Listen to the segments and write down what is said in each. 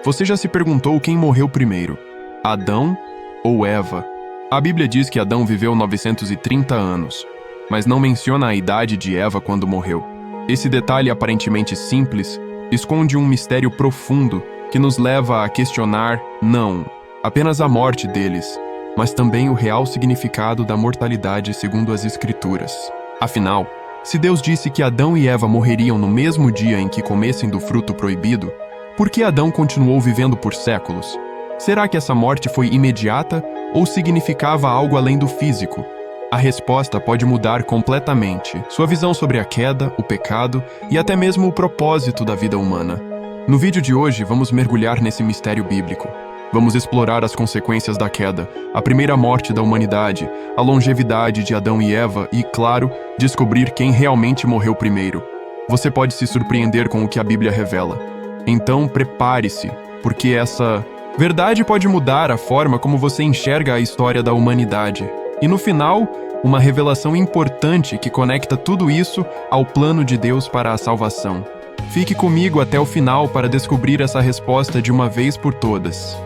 Você já se perguntou quem morreu primeiro? Adão ou Eva? A Bíblia diz que Adão viveu 930 anos, mas não menciona a idade de Eva quando morreu. Esse detalhe aparentemente simples esconde um mistério profundo que nos leva a questionar, não apenas a morte deles, mas também o real significado da mortalidade segundo as Escrituras. Afinal, se Deus disse que Adão e Eva morreriam no mesmo dia em que comessem do fruto proibido, por que Adão continuou vivendo por séculos? Será que essa morte foi imediata ou significava algo além do físico? A resposta pode mudar completamente sua visão sobre a queda, o pecado e até mesmo o propósito da vida humana. No vídeo de hoje, vamos mergulhar nesse mistério bíblico. Vamos explorar as consequências da queda, a primeira morte da humanidade, a longevidade de Adão e Eva e, claro, descobrir quem realmente morreu primeiro. Você pode se surpreender com o que a Bíblia revela. Então, prepare-se, porque essa verdade pode mudar a forma como você enxerga a história da humanidade. E no final, uma revelação importante que conecta tudo isso ao plano de Deus para a salvação. Fique comigo até o final para descobrir essa resposta de uma vez por todas.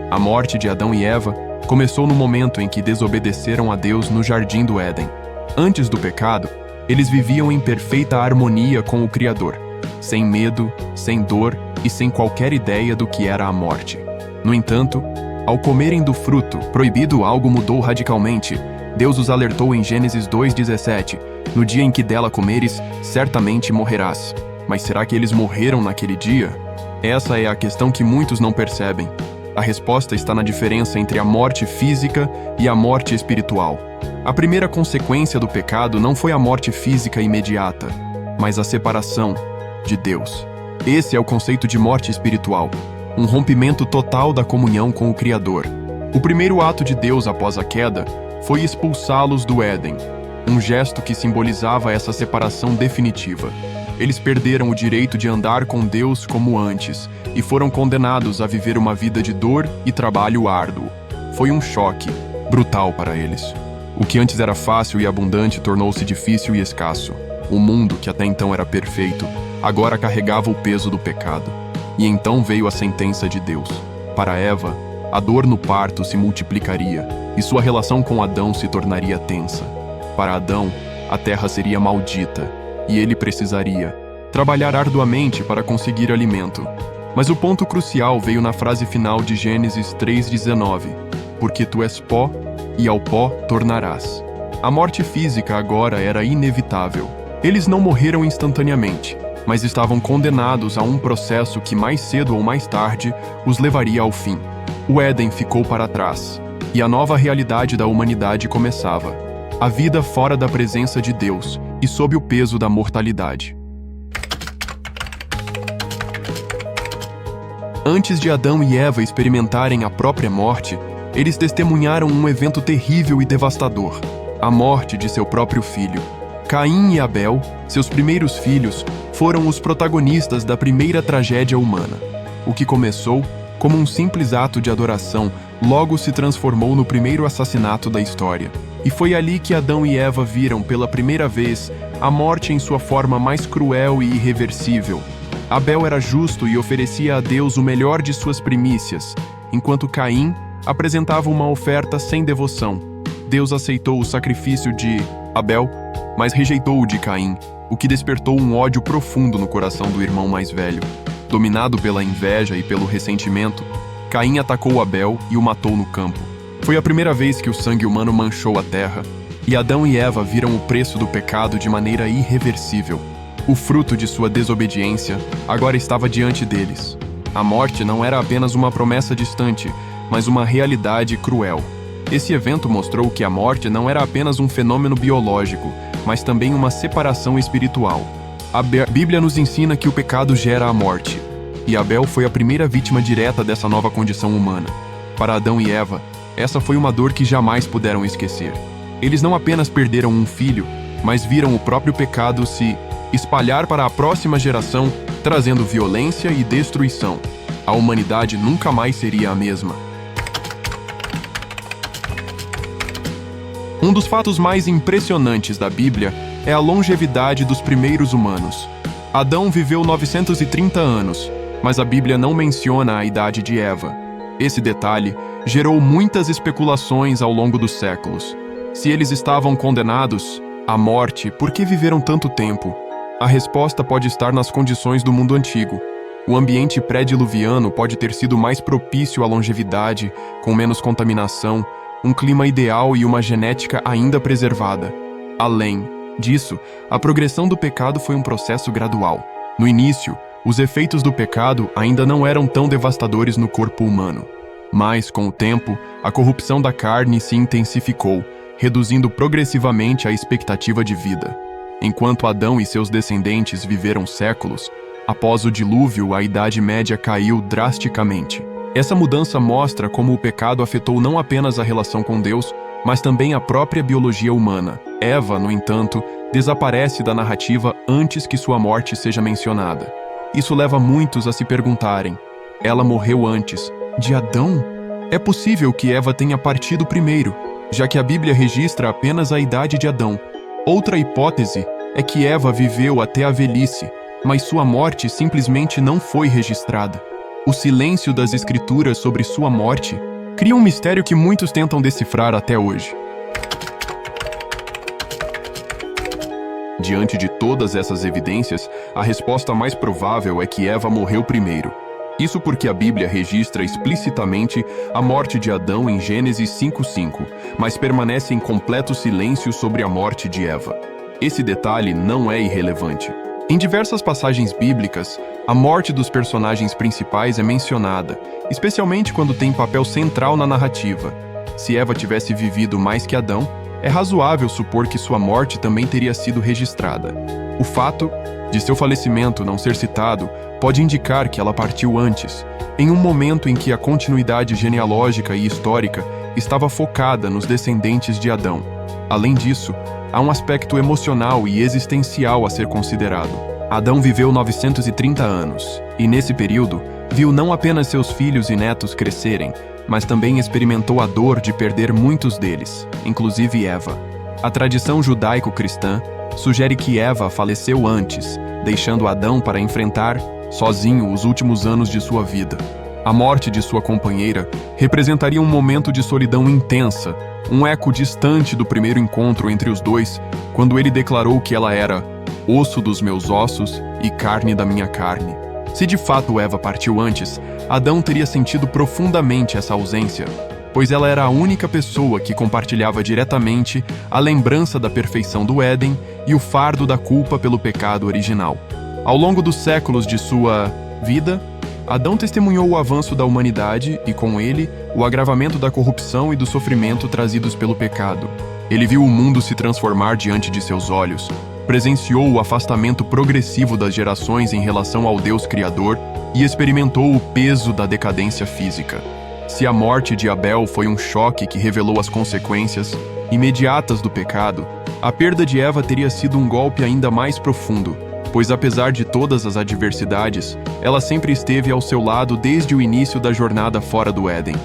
A morte de Adão e Eva começou no momento em que desobedeceram a Deus no Jardim do Éden. Antes do pecado, eles viviam em perfeita harmonia com o Criador, sem medo, sem dor e sem qualquer ideia do que era a morte. No entanto, ao comerem do fruto proibido, algo mudou radicalmente. Deus os alertou em Gênesis 2:17, no dia em que dela comeres, certamente morrerás. Mas será que eles morreram naquele dia? Essa é a questão que muitos não percebem. A resposta está na diferença entre a morte física e a morte espiritual. A primeira consequência do pecado não foi a morte física imediata, mas a separação de Deus. Esse é o conceito de morte espiritual, um rompimento total da comunhão com o Criador. O primeiro ato de Deus após a queda foi expulsá-los do Éden, um gesto que simbolizava essa separação definitiva. Eles perderam o direito de andar com Deus como antes e foram condenados a viver uma vida de dor e trabalho árduo. Foi um choque brutal para eles. O que antes era fácil e abundante tornou-se difícil e escasso. O mundo, que até então era perfeito, agora carregava o peso do pecado. E então veio a sentença de Deus. Para Eva, a dor no parto se multiplicaria e sua relação com Adão se tornaria tensa. Para Adão, a terra seria maldita e ele precisaria trabalhar arduamente para conseguir alimento. Mas o ponto crucial veio na frase final de Gênesis 3:19, porque tu és pó e ao pó tornarás. A morte física agora era inevitável. Eles não morreram instantaneamente, mas estavam condenados a um processo que mais cedo ou mais tarde os levaria ao fim. O Éden ficou para trás, e a nova realidade da humanidade começava. A vida fora da presença de Deus e sob o peso da mortalidade. Antes de Adão e Eva experimentarem a própria morte, eles testemunharam um evento terrível e devastador: a morte de seu próprio filho. Caim e Abel, seus primeiros filhos, foram os protagonistas da primeira tragédia humana. O que começou como um simples ato de adoração, logo se transformou no primeiro assassinato da história. E foi ali que Adão e Eva viram pela primeira vez a morte em sua forma mais cruel e irreversível. Abel era justo e oferecia a Deus o melhor de suas primícias, enquanto Caim apresentava uma oferta sem devoção. Deus aceitou o sacrifício de Abel, mas rejeitou o de Caim, o que despertou um ódio profundo no coração do irmão mais velho. Dominado pela inveja e pelo ressentimento, Caim atacou Abel e o matou no campo. Foi a primeira vez que o sangue humano manchou a terra, e Adão e Eva viram o preço do pecado de maneira irreversível. O fruto de sua desobediência agora estava diante deles. A morte não era apenas uma promessa distante, mas uma realidade cruel. Esse evento mostrou que a morte não era apenas um fenômeno biológico, mas também uma separação espiritual. A Bíblia nos ensina que o pecado gera a morte, e Abel foi a primeira vítima direta dessa nova condição humana. Para Adão e Eva, essa foi uma dor que jamais puderam esquecer. Eles não apenas perderam um filho, mas viram o próprio pecado se espalhar para a próxima geração, trazendo violência e destruição. A humanidade nunca mais seria a mesma. Um dos fatos mais impressionantes da Bíblia é a longevidade dos primeiros humanos. Adão viveu 930 anos, mas a Bíblia não menciona a idade de Eva. Esse detalhe gerou muitas especulações ao longo dos séculos. Se eles estavam condenados à morte, por que viveram tanto tempo? A resposta pode estar nas condições do mundo antigo. O ambiente pré-diluviano pode ter sido mais propício à longevidade, com menos contaminação, um clima ideal e uma genética ainda preservada. Além disso, a progressão do pecado foi um processo gradual. No início, os efeitos do pecado ainda não eram tão devastadores no corpo humano. Mas, com o tempo, a corrupção da carne se intensificou, reduzindo progressivamente a expectativa de vida. Enquanto Adão e seus descendentes viveram séculos, após o dilúvio, a Idade Média caiu drasticamente. Essa mudança mostra como o pecado afetou não apenas a relação com Deus, mas também a própria biologia humana. Eva, no entanto, desaparece da narrativa antes que sua morte seja mencionada. Isso leva muitos a se perguntarem: ela morreu antes de Adão? É possível que Eva tenha partido primeiro, já que a Bíblia registra apenas a idade de Adão. Outra hipótese é que Eva viveu até a velhice, mas sua morte simplesmente não foi registrada. O silêncio das Escrituras sobre sua morte cria um mistério que muitos tentam decifrar até hoje. Diante de todas essas evidências, a resposta mais provável é que Eva morreu primeiro. Isso porque a Bíblia registra explicitamente a morte de Adão em Gênesis 5:5, mas permanece em completo silêncio sobre a morte de Eva. Esse detalhe não é irrelevante. Em diversas passagens bíblicas, a morte dos personagens principais é mencionada, especialmente quando tem papel central na narrativa. Se Eva tivesse vivido mais que Adão, é razoável supor que sua morte também teria sido registrada. O fato de seu falecimento não ser citado pode indicar que ela partiu antes, em um momento em que a continuidade genealógica e histórica estava focada nos descendentes de Adão. Além disso, há um aspecto emocional e existencial a ser considerado. Adão viveu 930 anos, e nesse período, viu não apenas seus filhos e netos crescerem, mas também experimentou a dor de perder muitos deles, inclusive Eva. A tradição judaico-cristã sugere que Eva faleceu antes, deixando Adão para enfrentar, sozinho, os últimos anos de sua vida. A morte de sua companheira representaria um momento de solidão intensa, um eco distante do primeiro encontro entre os dois, quando ele declarou que ela era osso dos meus ossos e carne da minha carne. Se de fato Eva partiu antes, Adão teria sentido profundamente essa ausência, pois ela era a única pessoa que compartilhava diretamente a lembrança da perfeição do Éden e o fardo da culpa pelo pecado original. Ao longo dos séculos de sua vida, Adão testemunhou o avanço da humanidade e, com ele, o agravamento da corrupção e do sofrimento trazidos pelo pecado. Ele viu o mundo se transformar diante de seus olhos, presenciou o afastamento progressivo das gerações em relação ao Deus Criador e experimentou o peso da decadência física. Se a morte de Abel foi um choque que revelou as consequências imediatas do pecado, a perda de Eva teria sido um golpe ainda mais profundo, pois apesar de todas as adversidades, ela sempre esteve ao seu lado desde o início da jornada fora do Éden.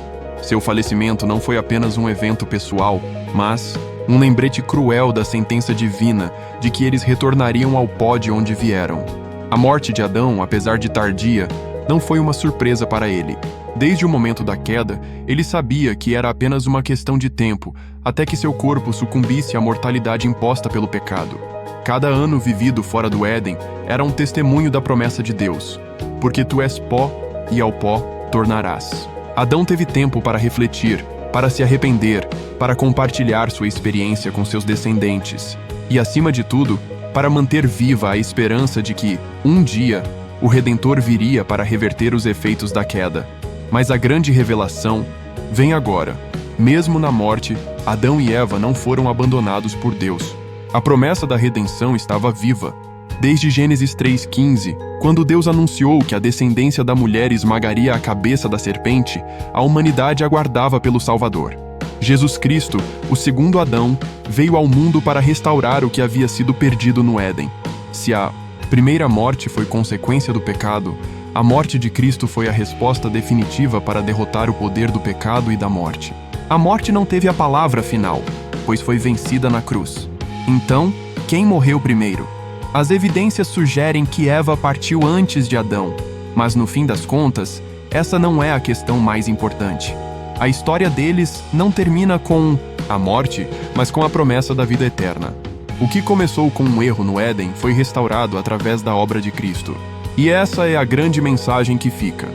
Seu falecimento não foi apenas um evento pessoal, mas um lembrete cruel da sentença divina de que eles retornariam ao pó de onde vieram. A morte de Adão, apesar de tardia, não foi uma surpresa para ele. Desde o momento da queda, ele sabia que era apenas uma questão de tempo, até que seu corpo sucumbisse à mortalidade imposta pelo pecado. Cada ano vivido fora do Éden era um testemunho da promessa de Deus, porque tu és pó e ao pó tornarás. Adão teve tempo para refletir, para se arrepender, para compartilhar sua experiência com seus descendentes e, acima de tudo, para manter viva a esperança de que, um dia, o Redentor viria para reverter os efeitos da queda. Mas a grande revelação vem agora. Mesmo na morte, Adão e Eva não foram abandonados por Deus. A promessa da redenção estava viva. Desde Gênesis 3:15, quando Deus anunciou que a descendência da mulher esmagaria a cabeça da serpente, a humanidade aguardava pelo Salvador. Jesus Cristo, o segundo Adão, veio ao mundo para restaurar o que havia sido perdido no Éden. Se a primeira morte foi consequência do pecado, a morte de Cristo foi a resposta definitiva para derrotar o poder do pecado e da morte. A morte não teve a palavra final, pois foi vencida na cruz. Então, quem morreu primeiro? As evidências sugerem que Eva partiu antes de Adão, mas no fim das contas, essa não é a questão mais importante. A história deles não termina com a morte, mas com a promessa da vida eterna. O que começou com um erro no Éden foi restaurado através da obra de Cristo. E essa é a grande mensagem que fica.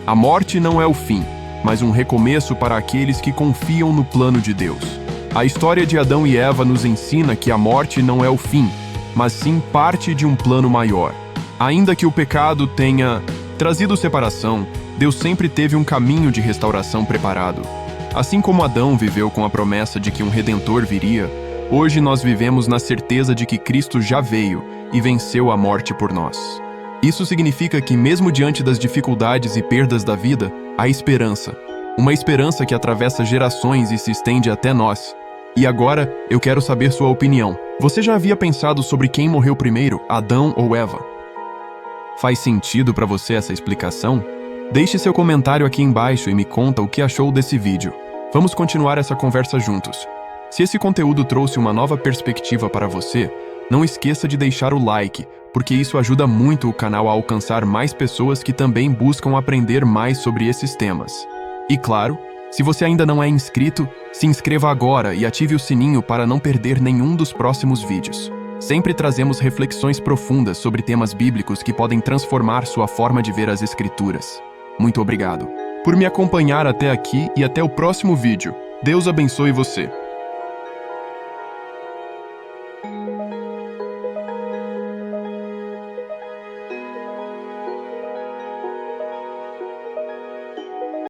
A morte não é o fim, mas um recomeço para aqueles que confiam no plano de Deus. A história de Adão e Eva nos ensina que a morte não é o fim, mas sim parte de um plano maior. Ainda que o pecado tenha trazido separação, Deus sempre teve um caminho de restauração preparado. Assim como Adão viveu com a promessa de que um Redentor viria, hoje nós vivemos na certeza de que Cristo já veio e venceu a morte por nós. Isso significa que, mesmo diante das dificuldades e perdas da vida, há esperança. Uma esperança que atravessa gerações e se estende até nós. E agora, eu quero saber sua opinião. Você já havia pensado sobre quem morreu primeiro, Adão ou Eva? Faz sentido para você essa explicação? Deixe seu comentário aqui embaixo e me conta o que achou desse vídeo. Vamos continuar essa conversa juntos. Se esse conteúdo trouxe uma nova perspectiva para você, não esqueça de deixar o like, porque isso ajuda muito o canal a alcançar mais pessoas que também buscam aprender mais sobre esses temas. E claro, se você ainda não é inscrito, se inscreva agora e ative o sininho para não perder nenhum dos próximos vídeos. Sempre trazemos reflexões profundas sobre temas bíblicos que podem transformar sua forma de ver as Escrituras. Muito obrigado por me acompanhar até aqui e até o próximo vídeo. Deus abençoe você.